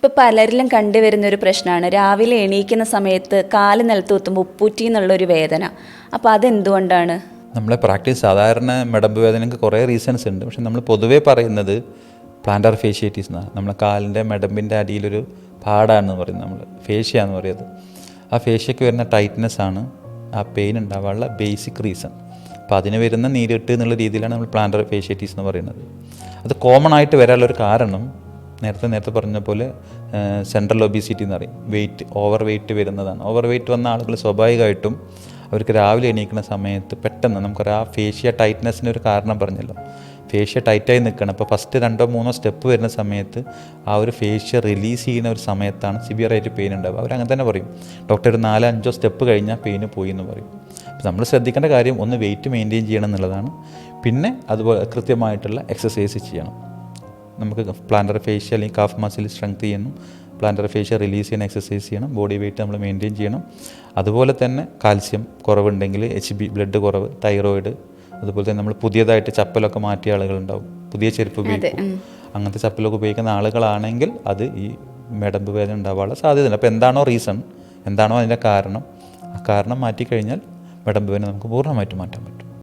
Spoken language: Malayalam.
ഇപ്പോൾ പലരിലും കണ്ടുവരുന്ന ഒരു പ്രശ്നമാണ് രാവിലെ എണീക്കുന്ന സമയത്ത് കാല് നിലത്ത് കുത്തുമ്പോൾ ഉപ്പൂറ്റി എന്നുള്ളൊരു വേദന. അപ്പോൾ അതെന്തുകൊണ്ടാണ്? നമ്മളെ പ്രാക്ടീസ് സാധാരണ മെടമ്പ് വേദനയ്ക്ക് കുറേ റീസൺസ് ഉണ്ട്. പക്ഷെ നമ്മൾ പൊതുവേ പറയുന്നത് പ്ലാന്റർ ഫേഷ്യേറ്റീസ് എന്നാണ്. നമ്മളെ കാലിൻ്റെ മെടമ്പിൻ്റെ അടിയിലൊരു പാടാണെന്ന് പറയുന്നത്, നമ്മൾ ഫേഷ്യ എന്ന് പറയുന്നത്. ആ ഫേഷ്യയ്ക്ക് വരുന്ന ടൈറ്റ്നെസ് ആണ് ആ പെയിൻ ഉണ്ടാവാനുള്ള ബേസിക് റീസൺ. അപ്പോൾ അതിന് വരുന്ന നീരിട്ട് എന്നുള്ള രീതിയിലാണ് നമ്മൾ പ്ലാന്റർ ഫേഷ്യേറ്റീസ് എന്ന് പറയുന്നത്. അത് കോമൺ ആയിട്ട് വരാനുള്ളൊരു കാരണം നേരത്തെ പറഞ്ഞ പോലെ സെൻട്രൽ ഒബീസിറ്റി എന്ന് പറയും, ഓവർ വെയിറ്റ് വരുന്നതാണ്. ഓവർ വെയിറ്റ് വന്ന ആളുകൾ സ്വാഭാവികമായിട്ടും അവർക്ക് രാവിലെ എണീക്കുന്ന സമയത്ത് പെട്ടെന്ന് നമുക്കൊരു ഫേഷ്യ ടൈറ്റ്നെസ്സിന് ഒരു കാരണം പറഞ്ഞല്ലോ, ഫേഷ്യ ടൈറ്റായി നിൽക്കണം. അപ്പോൾ ഫസ്റ്റ് 2-3 സ്റ്റെപ്പ് വരുന്ന സമയത്ത് ആ ഒരു ഫേഷ്യ റിലീസ് ചെയ്യുന്ന ഒരു സമയത്താണ് സിവിയറായിട്ട് പെയിൻ ഉണ്ടാവുക. അവരങ്ങനെ തന്നെ പറയും, ഡോക്ടർ ഒരു 4-5 സ്റ്റെപ്പ് കഴിഞ്ഞാൽ പെയിന് പോയി എന്ന് പറയും. അപ്പോൾ നമ്മൾ ശ്രദ്ധിക്കേണ്ട കാര്യം ഒന്ന് വെയിറ്റ് മെയിൻറ്റെയിൻ ചെയ്യണം എന്നുള്ളതാണ്. പിന്നെ അതുപോലെ കൃത്യമായിട്ടുള്ള എക്സസൈസ് ചെയ്യണം. നമുക്ക് പ്ലാന്റർ ഫേഷ്യ അല്ലെങ്കിൽ കാഫ് മസിൽ സ്ട്രെങ്ത് ചെയ്യണം, പ്ലാന്റർ ഫേഷ്യ റിലീസ് ചെയ്യുന്ന എക്സസൈസ് ചെയ്യണം, ബോഡി വെയിറ്റ് നമ്മൾ മെയിൻറ്റെയിൻ ചെയ്യണം. അതുപോലെ തന്നെ കാൽസ്യം കുറവുണ്ടെങ്കിൽ HB ബ്ലഡ് കുറവ്, തൈറോയിഡ്, അതുപോലെ തന്നെ നമ്മൾ പുതിയതായിട്ട് ചപ്പലൊക്കെ മാറ്റിയ ആളുകളുണ്ടാവും, പുതിയ ചെരുപ്പ് ഉപയോഗിക്കും. അങ്ങനത്തെ ചപ്പലൊക്കെ ഉപയോഗിക്കുന്ന ആളുകളാണെങ്കിൽ അത് ഈ മെടമ്പ് വേദന ഉണ്ടാവാനുള്ള സാധ്യതയുണ്ട്. അപ്പോൾ എന്താണോ റീസൺ, എന്താണോ അതിൻ്റെ കാരണം, ആ കാരണം മാറ്റിക്കഴിഞ്ഞാൽ മെടമ്പ് വേദന നമുക്ക് പൂർണ്ണമായിട്ട് മാറ്റാൻ പറ്റും.